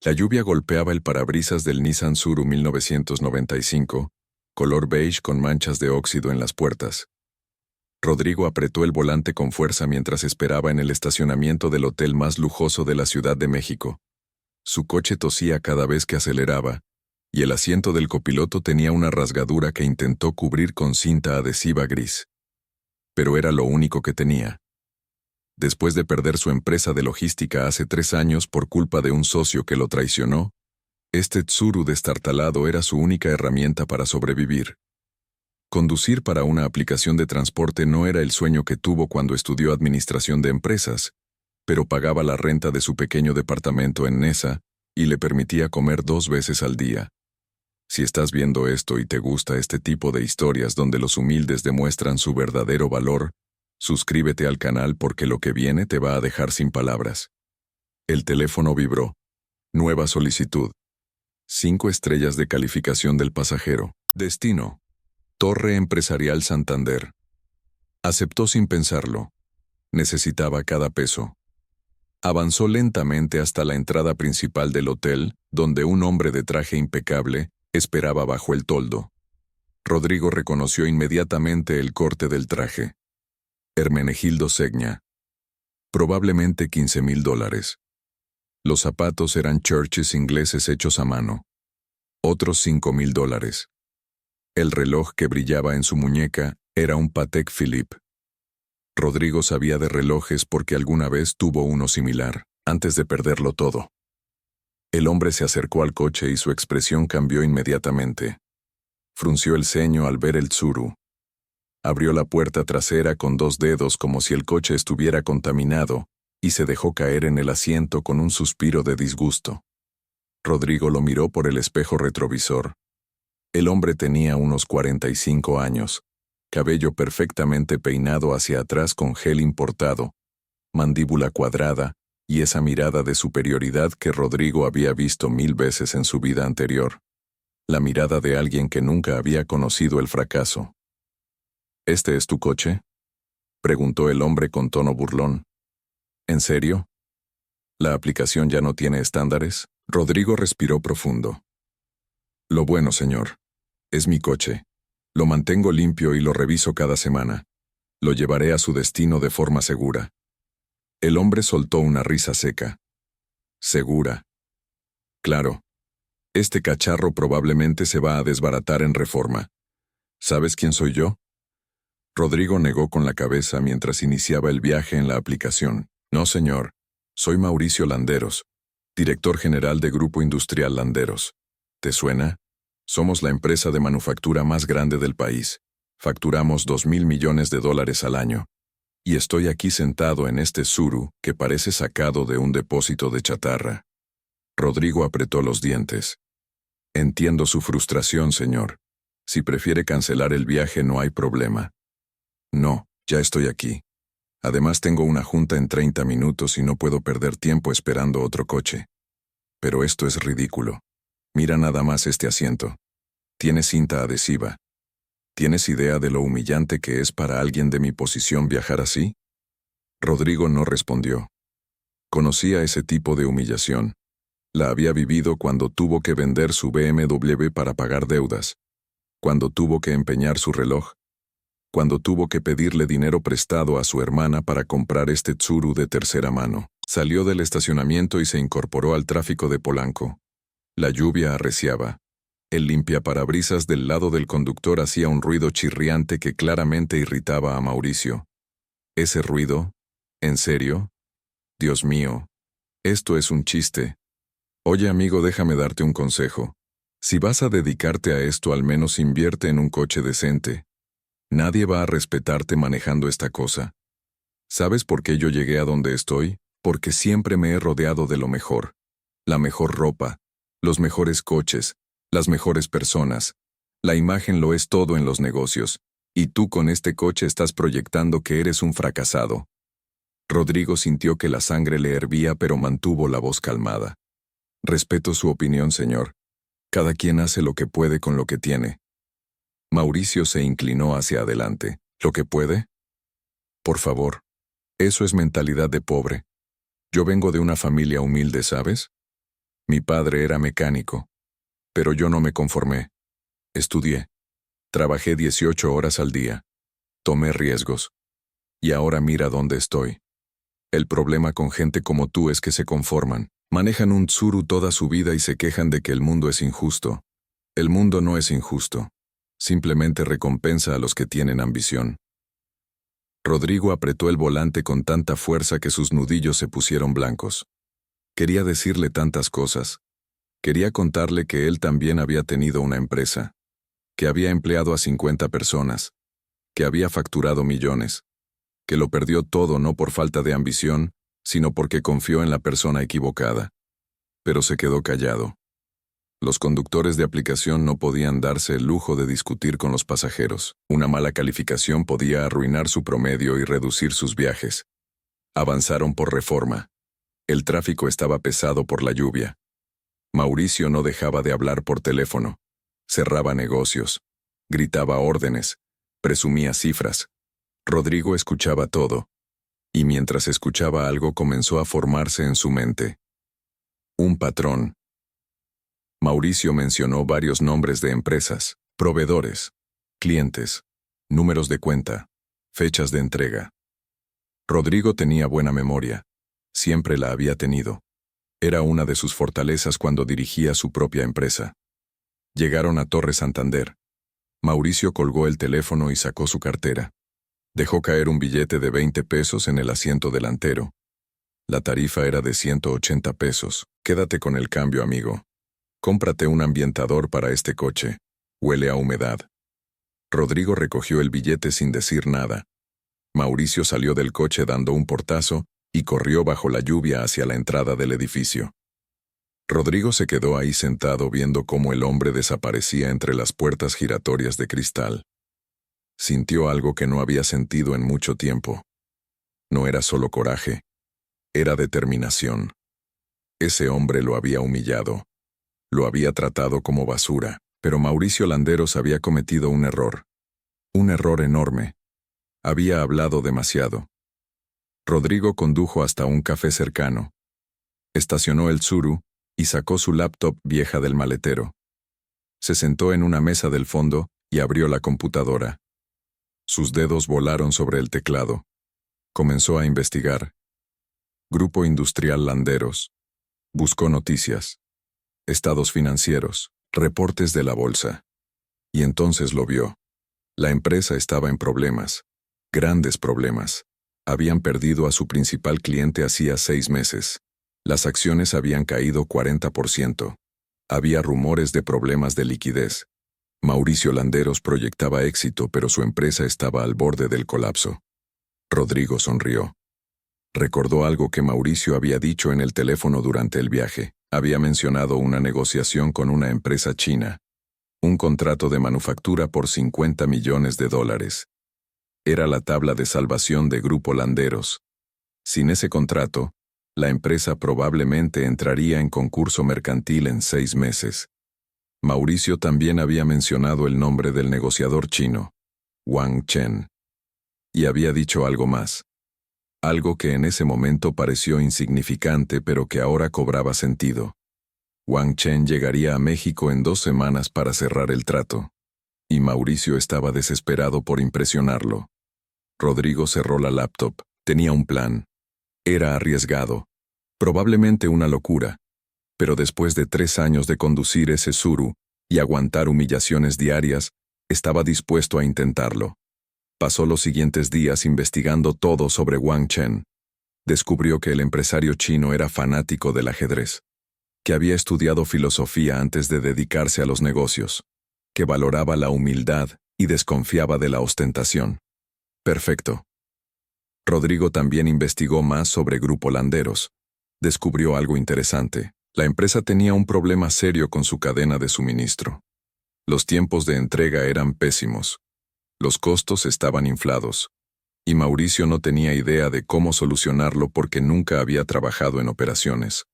La lluvia golpeaba el parabrisas del Nissan Tsuru 1995, color beige con manchas de óxido en las puertas. Rodrigo apretó el volante con fuerza mientras esperaba en el estacionamiento del hotel más lujoso de la Ciudad de México. Su coche tosía cada vez que aceleraba, y el asiento del copiloto tenía una rasgadura que intentó cubrir con cinta adhesiva gris. Pero era lo único que tenía. Después de perder su empresa de logística hace 3 años por culpa de un socio que lo traicionó, este Tsuru destartalado era su única herramienta para sobrevivir. Conducir para una aplicación de transporte no era el sueño que tuvo cuando estudió administración de empresas, pero pagaba la renta de su pequeño departamento en Nesa y le permitía comer 2 veces al día. Si estás viendo esto y te gusta este tipo de historias donde los humildes demuestran su verdadero valor, suscríbete al canal porque lo que viene te va a dejar sin palabras. El teléfono vibró. Nueva solicitud. 5 estrellas de calificación del pasajero. Destino: Torre Empresarial Santander. Aceptó sin pensarlo. Necesitaba cada peso. Avanzó lentamente hasta la entrada principal del hotel, donde un hombre de traje impecable esperaba bajo el toldo. Rodrigo reconoció inmediatamente el corte del traje. Hermenegildo Segna. Probablemente $15,000. Los zapatos eran Church's ingleses hechos a mano. Otros $5,000. El reloj que brillaba en su muñeca era un Patek Philippe. Rodrigo sabía de relojes porque alguna vez tuvo uno similar, antes de perderlo todo. El hombre se acercó al coche y su expresión cambió inmediatamente. Frunció el ceño al ver el Tsuru. Abrió la puerta trasera con 2 dedos como si el coche estuviera contaminado y se dejó caer en el asiento con un suspiro de disgusto. Rodrigo lo miró por el espejo retrovisor. El hombre tenía unos 45 años, cabello perfectamente peinado hacia atrás con gel importado, mandíbula cuadrada y esa mirada de superioridad que Rodrigo había visto 1000 veces en su vida anterior. La mirada de alguien que nunca había conocido el fracaso. ¿Este es tu coche?, preguntó el hombre con tono burlón. ¿En serio? ¿La aplicación ya no tiene estándares? Rodrigo respiró profundo. Lo bueno, señor. Es mi coche. Lo mantengo limpio y lo reviso cada semana. Lo llevaré a su destino de forma segura. El hombre soltó una risa seca. ¿Segura? Claro. Este cacharro probablemente se va a desbaratar en Reforma. ¿Sabes quién soy yo? Rodrigo negó con la cabeza mientras iniciaba el viaje en la aplicación. No, señor. Soy Mauricio Landeros, director general de Grupo Industrial Landeros. ¿Te suena? Somos la empresa de manufactura más grande del país. Facturamos $2,000 millones al año. Y estoy aquí sentado en este Tsuru que parece sacado de un depósito de chatarra. Rodrigo apretó los dientes. Entiendo su frustración, señor. Si prefiere cancelar el viaje no hay problema. No, ya estoy aquí. Además tengo una junta en 30 minutos y no puedo perder tiempo esperando otro coche. Pero esto es ridículo. Mira nada más este asiento. Tiene cinta adhesiva. ¿Tienes idea de lo humillante que es para alguien de mi posición viajar así? Rodrigo no respondió. Conocía ese tipo de humillación. La había vivido cuando tuvo que vender su BMW para pagar deudas, cuando tuvo que empeñar su reloj, cuando tuvo que pedirle dinero prestado a su hermana para comprar este Tsuru de tercera mano. Salió del estacionamiento y se incorporó al tráfico de Polanco. La lluvia arreciaba. El limpiaparabrisas del lado del conductor hacía un ruido chirriante que claramente irritaba a Mauricio. ¿Ese ruido? ¿En serio? Dios mío. Esto es un chiste. Oye, amigo, déjame darte un consejo. Si vas a dedicarte a esto, al menos invierte en un coche decente. Nadie va a respetarte manejando esta cosa. ¿Sabes por qué yo llegué a donde estoy? Porque siempre me he rodeado de lo mejor. La mejor ropa, los mejores coches, las mejores personas. La imagen lo es todo en los negocios, y tú con este coche estás proyectando que eres un fracasado. Rodrigo sintió que la sangre le hervía, pero mantuvo la voz calmada. Respeto su opinión, señor. Cada quien hace lo que puede con lo que tiene. Mauricio se inclinó hacia adelante. ¿Lo que puede? Por favor. Eso es mentalidad de pobre. Yo vengo de una familia humilde, ¿sabes? Mi padre era mecánico, pero yo no me conformé. Estudié. Trabajé 18 horas al día. Tomé riesgos. Y ahora mira dónde estoy. El problema con gente como tú es que se conforman. Manejan un Tsuru toda su vida y se quejan de que el mundo es injusto. El mundo no es injusto. Simplemente recompensa a los que tienen ambición. Rodrigo apretó el volante con tanta fuerza que sus nudillos se pusieron blancos. Quería decirle tantas cosas. Quería contarle que él también había tenido una empresa, que había empleado a 50 personas, que había facturado millones, que lo perdió todo no por falta de ambición, sino porque confió en la persona equivocada. Pero se quedó callado. Los conductores de aplicación no podían darse el lujo de discutir con los pasajeros. Una mala calificación podía arruinar su promedio y reducir sus viajes. Avanzaron por Reforma. El tráfico estaba pesado por la lluvia. Mauricio no dejaba de hablar por teléfono. Cerraba negocios. Gritaba órdenes. Presumía cifras. Rodrigo escuchaba todo. Y mientras escuchaba algo comenzó a formarse en su mente. Un patrón. Mauricio mencionó varios nombres de empresas, proveedores, clientes, números de cuenta, fechas de entrega. Rodrigo tenía buena memoria. Siempre la había tenido. Era una de sus fortalezas cuando dirigía su propia empresa. Llegaron a Torre Santander. Mauricio colgó el teléfono y sacó su cartera. Dejó caer un billete de 20 pesos en el asiento delantero. La tarifa era de 180 pesos. Quédate con el cambio, amigo. Cómprate un ambientador para este coche. Huele a humedad. Rodrigo recogió el billete sin decir nada. Mauricio salió del coche dando un portazo y corrió bajo la lluvia hacia la entrada del edificio. Rodrigo se quedó ahí sentado viendo cómo el hombre desaparecía entre las puertas giratorias de cristal. Sintió algo que no había sentido en mucho tiempo. No era solo coraje, era determinación. Ese hombre lo había humillado. Lo había tratado como basura, pero Mauricio Landeros había cometido un error. Un error enorme. Había hablado demasiado. Rodrigo condujo hasta un café cercano. Estacionó el Tsuru y sacó su laptop vieja del maletero. Se sentó en una mesa del fondo y abrió la computadora. Sus dedos volaron sobre el teclado. Comenzó a investigar. Grupo Industrial Landeros. Buscó noticias. Estados financieros. Reportes de la bolsa. Y entonces lo vio. La empresa estaba en problemas. Grandes problemas. Habían perdido a su principal cliente hacía 6 meses. Las acciones habían caído 40%. Había rumores de problemas de liquidez. Mauricio Landeros proyectaba éxito, pero su empresa estaba al borde del colapso. Rodrigo sonrió. Recordó algo que Mauricio había dicho en el teléfono durante el viaje. Había mencionado una negociación con una empresa china. Un contrato de manufactura por $50 millones. Era la tabla de salvación de Grupo Landeros. Sin ese contrato, la empresa probablemente entraría en concurso mercantil en 6 meses. Mauricio también había mencionado el nombre del negociador chino, Wang Chen. Y había dicho algo más. Algo que en ese momento pareció insignificante pero que ahora cobraba sentido. Wang Chen llegaría a México en 2 semanas para cerrar el trato. Y Mauricio estaba desesperado por impresionarlo. Rodrigo cerró la laptop. Tenía un plan. Era arriesgado. Probablemente una locura. Pero después de 3 años de conducir ese Tsuru y aguantar humillaciones diarias, estaba dispuesto a intentarlo. Pasó los siguientes días investigando todo sobre Wang Chen. Descubrió que el empresario chino era fanático del ajedrez, que había estudiado filosofía antes de dedicarse a los negocios, que valoraba la humildad y desconfiaba de la ostentación. Perfecto. Rodrigo también investigó más sobre Grupo Landeros. Descubrió algo interesante. La empresa tenía un problema serio con su cadena de suministro. Los tiempos de entrega eran pésimos. Los costos estaban inflados. Y Mauricio no tenía idea de cómo solucionarlo porque nunca había trabajado en operaciones.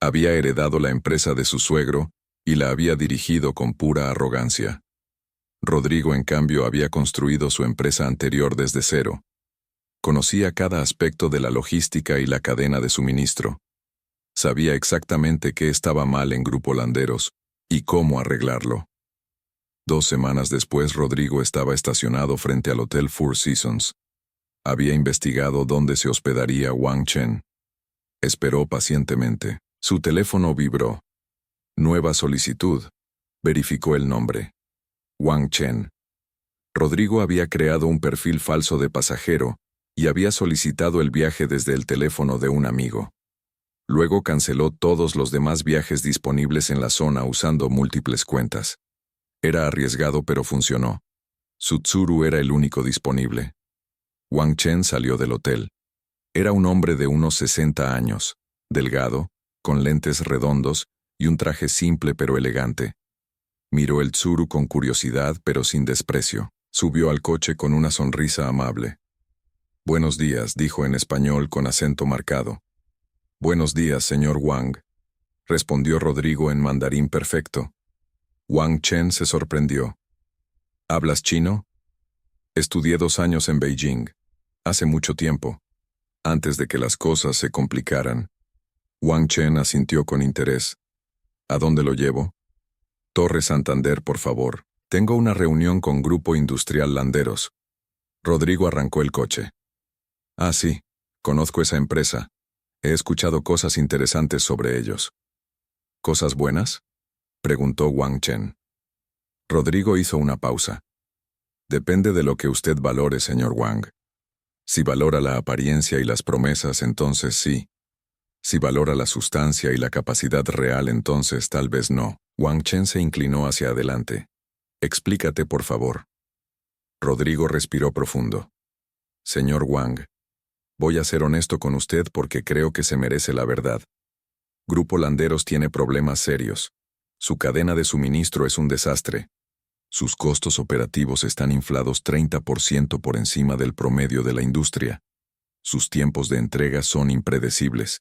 Había heredado la empresa de su suegro y la había dirigido con pura arrogancia. Rodrigo, en cambio, había construido su empresa anterior desde cero. Conocía cada aspecto de la logística y la cadena de suministro. Sabía exactamente qué estaba mal en Grupo Landeros y cómo arreglarlo. 2 semanas después, Rodrigo estaba estacionado frente al Hotel Four Seasons. Había investigado dónde se hospedaría Wang Chen. Esperó pacientemente. Su teléfono vibró. Nueva solicitud. Verificó el nombre. Wang Chen. Rodrigo había creado un perfil falso de pasajero y había solicitado el viaje desde el teléfono de un amigo. Luego canceló todos los demás viajes disponibles en la zona usando múltiples cuentas. Era arriesgado, pero funcionó. Su Tsuru era el único disponible. Wang Chen salió del hotel. Era un hombre de unos 60 años, delgado, con lentes redondos y un traje simple pero elegante. Miró el Tsuru con curiosidad pero sin desprecio. Subió al coche con una sonrisa amable. «Buenos días», dijo en español con acento marcado. «Buenos días, señor Wang», respondió Rodrigo en mandarín perfecto. Wang Chen se sorprendió. «¿Hablas chino?» «Estudié 2 años en Beijing. Hace mucho tiempo. Antes de que las cosas se complicaran». Wang Chen asintió con interés. «¿A dónde lo llevo?» «Torre Santander, por favor. Tengo una reunión con Grupo Industrial Landeros». Rodrigo arrancó el coche. «Ah, sí. Conozco esa empresa. He escuchado cosas interesantes sobre ellos». «¿Cosas buenas?», preguntó Wang Chen. Rodrigo hizo una pausa. «Depende de lo que usted valore, señor Wang. Si valora la apariencia y las promesas, entonces sí. Si valora la sustancia y la capacidad real, entonces tal vez no». Wang Chen se inclinó hacia adelante. «Explícate, por favor». Rodrigo respiró profundo. «Señor Wang, voy a ser honesto con usted porque creo que se merece la verdad. Grupo Landeros tiene problemas serios. Su cadena de suministro es un desastre. Sus costos operativos están inflados 30% por encima del promedio de la industria. Sus tiempos de entrega son impredecibles.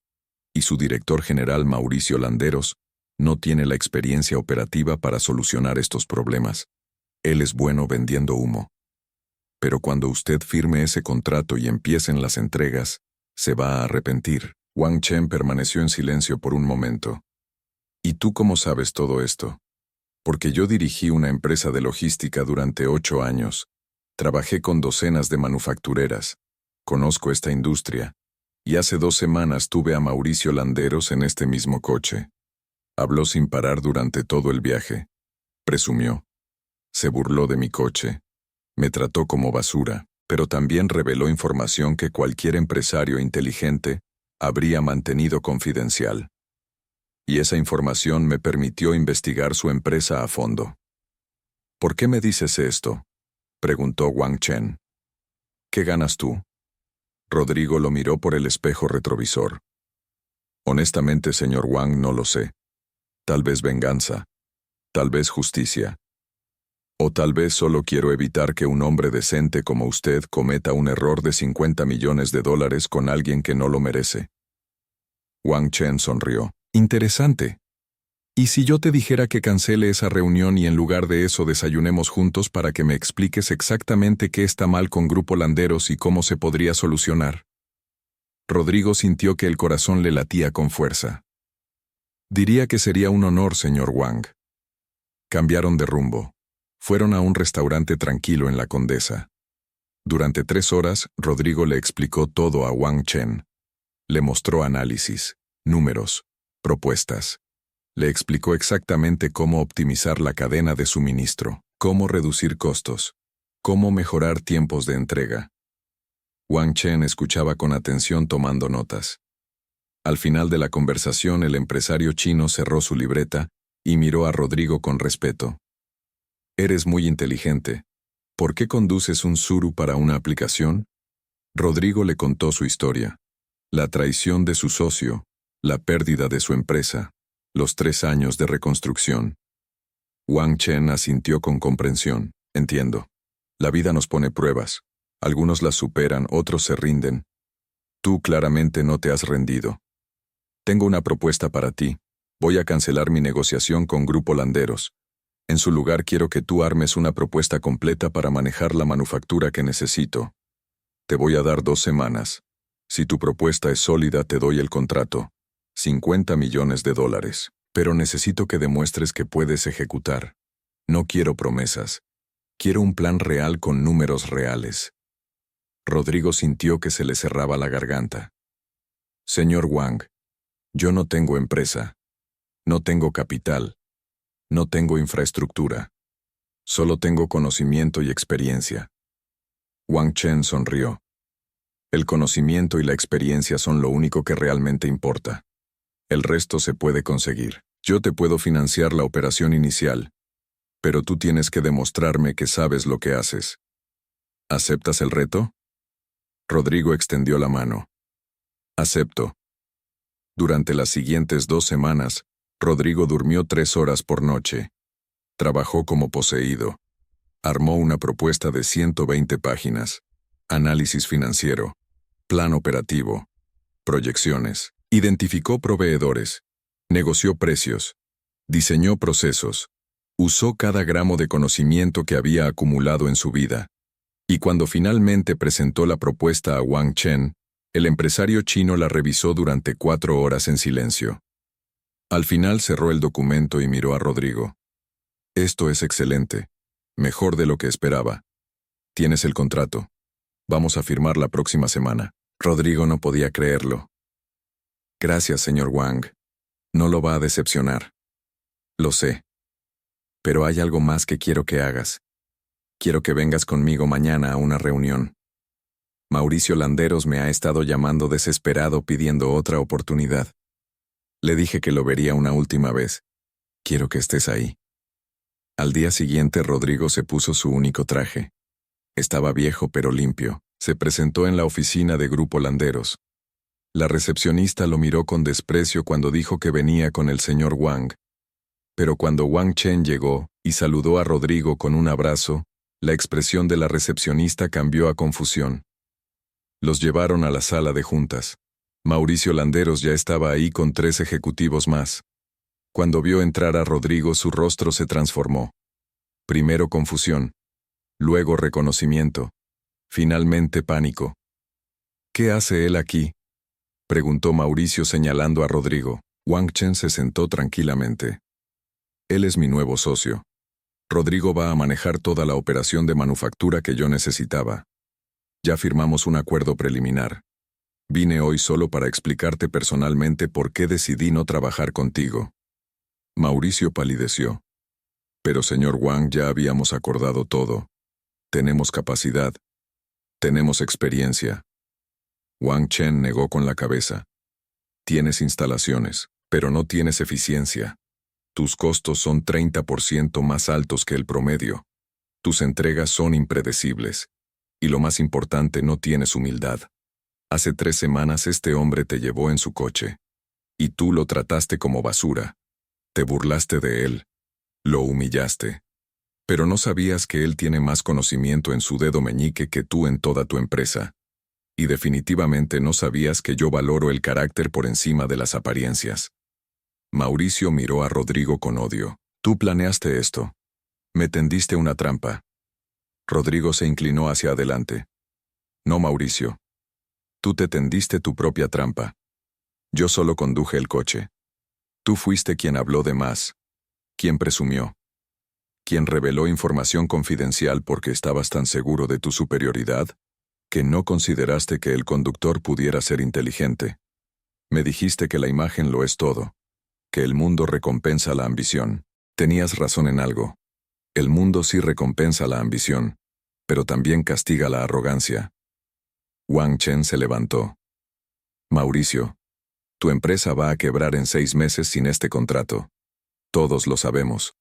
Y su director general, Mauricio Landeros, no tiene la experiencia operativa para solucionar estos problemas. Él es bueno vendiendo humo. Pero cuando usted firme ese contrato y empiecen las entregas, se va a arrepentir». Wang Chen permaneció en silencio por un momento. «¿Y tú cómo sabes todo esto?» «Porque yo dirigí una empresa de logística durante 8 años. Trabajé con docenas de manufactureras. Conozco esta industria. Y hace 2 semanas tuve a Mauricio Landeros en este mismo coche. Habló sin parar durante todo el viaje. Presumió. Se burló de mi coche. Me trató como basura, pero también reveló información que cualquier empresario inteligente habría mantenido confidencial. Y esa información me permitió investigar su empresa a fondo». «¿Por qué me dices esto?», preguntó Wang Chen. «¿Qué ganas tú?». Rodrigo lo miró por el espejo retrovisor. «Honestamente, señor Wang, no lo sé. Tal vez venganza. Tal vez justicia. O tal vez solo quiero evitar que un hombre decente como usted cometa un error de $50 millones con alguien que no lo merece». Wang Chen sonrió. «Interesante. ¿Y si yo te dijera que cancele esa reunión y en lugar de eso desayunemos juntos para que me expliques exactamente qué está mal con Grupo Landeros y cómo se podría solucionar?» Rodrigo sintió que el corazón le latía con fuerza. «Diría que sería un honor, señor Wang». Cambiaron de rumbo. Fueron a un restaurante tranquilo en la Condesa. Durante 3 horas, Rodrigo le explicó todo a Wang Chen. Le mostró análisis, números, propuestas. Le explicó exactamente cómo optimizar la cadena de suministro, cómo reducir costos, cómo mejorar tiempos de entrega. Wang Chen escuchaba con atención tomando notas. Al final de la conversación, el empresario chino cerró su libreta y miró a Rodrigo con respeto. «Eres muy inteligente. ¿Por qué conduces un Tsuru para una aplicación?». Rodrigo le contó su historia. La traición de su socio, la pérdida de su empresa, los 3 años de reconstrucción. Wang Chen asintió con comprensión. «Entiendo. La vida nos pone pruebas. Algunos las superan, otros se rinden. Tú claramente no te has rendido. Tengo una propuesta para ti. Voy a cancelar mi negociación con Grupo Landeros. En su lugar quiero que tú armes una propuesta completa para manejar la manufactura que necesito. Te voy a dar 2 semanas. Si tu propuesta es sólida, te doy el contrato. $50 millones. Pero necesito que demuestres que puedes ejecutar. No quiero promesas. Quiero un plan real con números reales. Rodrigo sintió que se le cerraba la garganta. Señor Wang, yo no tengo empresa. No tengo capital. No tengo infraestructura. Solo tengo conocimiento y experiencia. Wang Chen sonrió. El conocimiento y la experiencia son lo único que realmente importa. El resto se puede conseguir. Yo te puedo financiar la operación inicial, pero tú tienes que demostrarme que sabes lo que haces. ¿Aceptas el reto? Rodrigo extendió la mano. Acepto. Durante las siguientes 2 semanas, Rodrigo durmió 3 horas por noche. Trabajó como poseído. Armó una propuesta de 120 páginas. Análisis financiero. Plan operativo. Proyecciones. Identificó proveedores. Negoció precios. Diseñó procesos. Usó cada gramo de conocimiento que había acumulado en su vida. Y cuando finalmente presentó la propuesta a Wang Chen, el empresario chino la revisó durante 4 horas en silencio. Al final cerró el documento y miró a Rodrigo. Esto es excelente. Mejor de lo que esperaba. Tienes el contrato. Vamos a firmar la próxima semana. Rodrigo no podía creerlo. Gracias, señor Wang. No lo va a decepcionar. Lo sé. Pero hay algo más que quiero que hagas. Quiero que vengas conmigo mañana a una reunión. Mauricio Landeros me ha estado llamando desesperado pidiendo otra oportunidad. Le dije que lo vería una última vez. Quiero que estés ahí. Al día siguiente Rodrigo se puso su único traje. Estaba viejo pero limpio. Se presentó en la oficina de Grupo Landeros. La recepcionista lo miró con desprecio cuando dijo que venía con el señor Wang. Pero cuando Wang Chen llegó y saludó a Rodrigo con un abrazo, la expresión de la recepcionista cambió a confusión. Los llevaron a la sala de juntas. Mauricio Landeros ya estaba ahí con 3 ejecutivos más. Cuando vio entrar a Rodrigo, su rostro se transformó. Primero confusión, luego reconocimiento, finalmente pánico. ¿Qué hace él aquí?, preguntó Mauricio señalando a Rodrigo. Wang Chen se sentó tranquilamente. Él es mi nuevo socio. Rodrigo va a manejar toda la operación de manufactura que yo necesitaba. Ya firmamos un acuerdo preliminar. Vine hoy solo para explicarte personalmente por qué decidí no trabajar contigo. Mauricio palideció. Pero señor Wang, ya habíamos acordado todo. Tenemos capacidad. Tenemos experiencia. Wang Chen negó con la cabeza. Tienes instalaciones, pero no tienes eficiencia. Tus costos son 30% más altos que el promedio. Tus entregas son impredecibles. Y lo más importante, no tienes humildad. Hace 3 semanas este hombre te llevó en su coche. Y tú lo trataste como basura. Te burlaste de él. Lo humillaste. Pero no sabías que él tiene más conocimiento en su dedo meñique que tú en toda tu empresa. Y definitivamente no sabías que yo valoro el carácter por encima de las apariencias. Mauricio miró a Rodrigo con odio. Tú planeaste esto. Me tendiste una trampa. Rodrigo se inclinó hacia adelante. No, Mauricio. Tú te tendiste tu propia trampa. Yo solo conduje el coche. Tú fuiste quien habló de más. Quien presumió. Quien reveló información confidencial porque estabas tan seguro de tu superioridad, que no consideraste que el conductor pudiera ser inteligente. Me dijiste que la imagen lo es todo. Que el mundo recompensa la ambición. Tenías razón en algo. El mundo sí recompensa la ambición, pero también castiga la arrogancia. Wang Chen se levantó. Mauricio, tu empresa va a quebrar en 6 meses sin este contrato. Todos lo sabemos.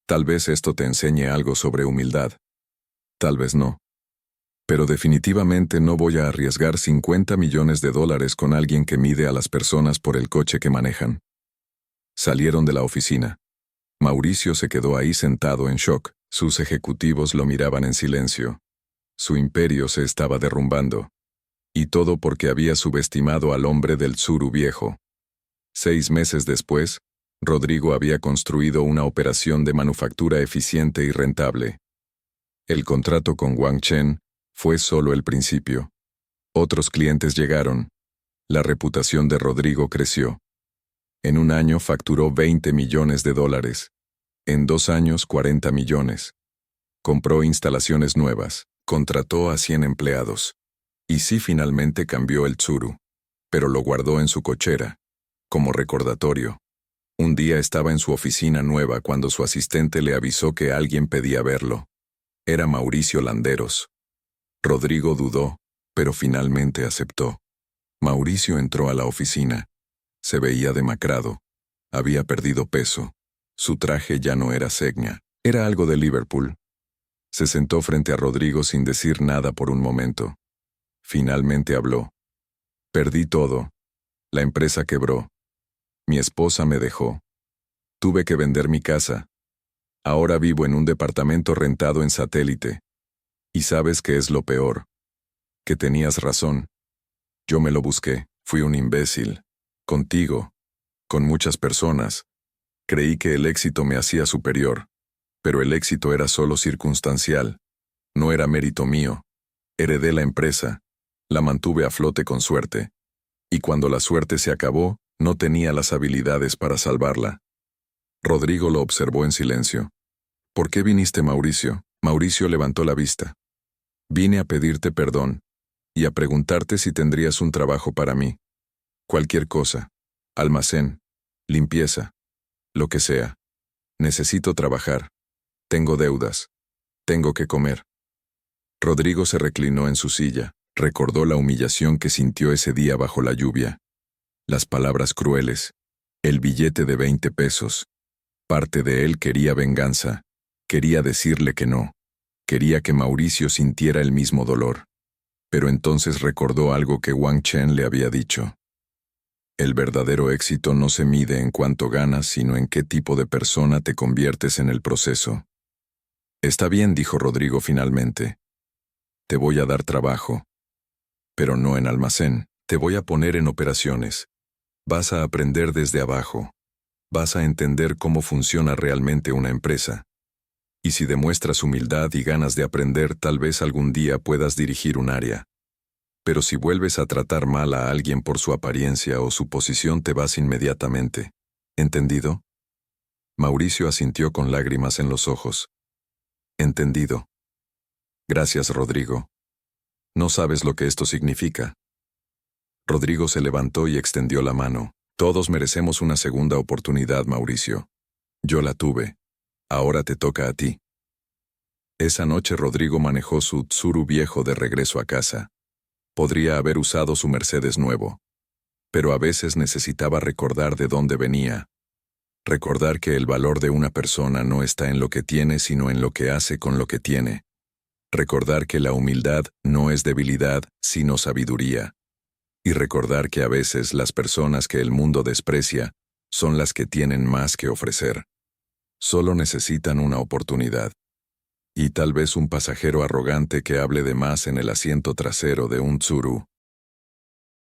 Tal vez esto te enseñe algo sobre humildad. Tal vez no. Pero definitivamente no voy a arriesgar $50 millones con alguien que mide a las personas por el coche que manejan. Salieron de la oficina. Mauricio se quedó ahí sentado en shock. Sus ejecutivos lo miraban en silencio. Su imperio se estaba derrumbando. Y todo porque había subestimado al hombre del Tsuru viejo. 6 meses después, Rodrigo había construido una operación de manufactura eficiente y rentable. El contrato con Wang Chen fue solo el principio. Otros clientes llegaron. La reputación de Rodrigo creció. En un año facturó 20 millones de dólares. En 2 años, 40 millones. Compró instalaciones nuevas, contrató a 100 empleados. Y sí, finalmente cambió el Tsuru, pero lo guardó en su cochera, como recordatorio. Un día estaba en su oficina nueva cuando su asistente le avisó que alguien pedía verlo. Era Mauricio Landeros. Rodrigo dudó, pero finalmente aceptó. Mauricio entró a la oficina. Se veía demacrado. Había perdido peso. Su traje ya no era Zegna, era algo de Liverpool. Se sentó frente a Rodrigo sin decir nada por un momento. Finalmente habló. Perdí todo. La empresa quebró. Mi esposa me dejó. Tuve que vender mi casa. Ahora vivo en un departamento rentado en Satélite. ¿Y sabes qué es lo peor? Que tenías razón. Yo me lo busqué, fui un imbécil. Contigo. Con muchas personas. Creí que el éxito me hacía superior. Pero el éxito era solo circunstancial. No era mérito mío. Heredé la empresa. La mantuve a flote con suerte. Y cuando la suerte se acabó, no tenía las habilidades para salvarla. Rodrigo lo observó en silencio. ¿Por qué viniste, Mauricio? Mauricio levantó la vista. Vine a pedirte perdón. Y a preguntarte si tendrías un trabajo para mí. Cualquier cosa. Almacén. Limpieza. Lo que sea. Necesito trabajar. Tengo deudas. Tengo que comer. Rodrigo se reclinó en su silla. Recordó la humillación que sintió ese día bajo la lluvia. Las palabras crueles. El billete de 20 pesos. Parte de él quería venganza. Quería decirle que no. Quería que Mauricio sintiera el mismo dolor. Pero entonces recordó algo que Wang Chen le había dicho. El verdadero éxito no se mide en cuánto ganas, sino en qué tipo de persona te conviertes en el proceso. Está bien, dijo Rodrigo finalmente. Te voy a dar trabajo. Pero no en almacén. Te voy a poner en operaciones. Vas a aprender desde abajo. Vas a entender cómo funciona realmente una empresa. Y si demuestras humildad y ganas de aprender, tal vez algún día puedas dirigir un área. Pero si vuelves a tratar mal a alguien por su apariencia o su posición, te vas inmediatamente. ¿Entendido? Mauricio asintió con lágrimas en los ojos. Entendido. Gracias, Rodrigo. No sabes lo que esto significa. Rodrigo se levantó y extendió la mano. Todos merecemos una segunda oportunidad, Mauricio. Yo la tuve. Ahora te toca a ti. Esa noche Rodrigo manejó su Tsuru viejo de regreso a casa. Podría haber usado su Mercedes nuevo. Pero a veces necesitaba recordar de dónde venía. Recordar que el valor de una persona no está en lo que tiene, sino en lo que hace con lo que tiene. Recordar que la humildad no es debilidad, sino sabiduría. Y recordar que a veces las personas que el mundo desprecia son las que tienen más que ofrecer. Solo necesitan una oportunidad. Y tal vez un pasajero arrogante que hable de más en el asiento trasero de un Tsuru